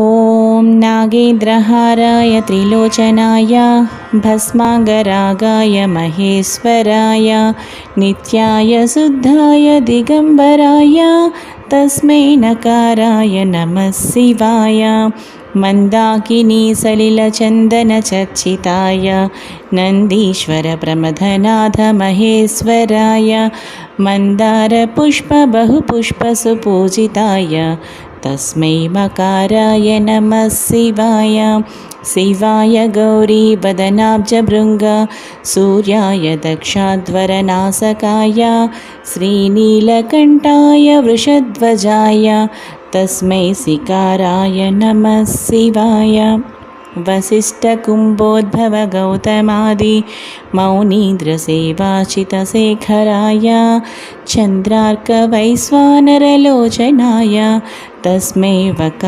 ॐ नागेन्द्रहाराय त्रिलोचनाय भस्माङ्गरागाय महेश्वराय नित्याय शुद्धाय दिगम्बराय तस्मै नकाराय नमः शिवाय मन्दाकिनी सलिलचन्दनचर्चिताय नन्दीश्वरप्रमथनाथ महेश्वराय मन्दारपुष्पबहुपुष्पसुपूजिताय तस्मै मकाराय नमः शिवाय शिवाय गौरीवदनाब्जभृङ्ग सूर्याय दक्षाध्वरनासकाय श्रीनीलकण्ठाय वृषध्वजाय तस्मै सिकाराय नमः शिवाय वसिष्ठकुम्भोद्भव गौतमादि मौनीन्द्रसेवाचितशेखराय चन्द्रार्कवैश्वानरलोचनाय तस्मै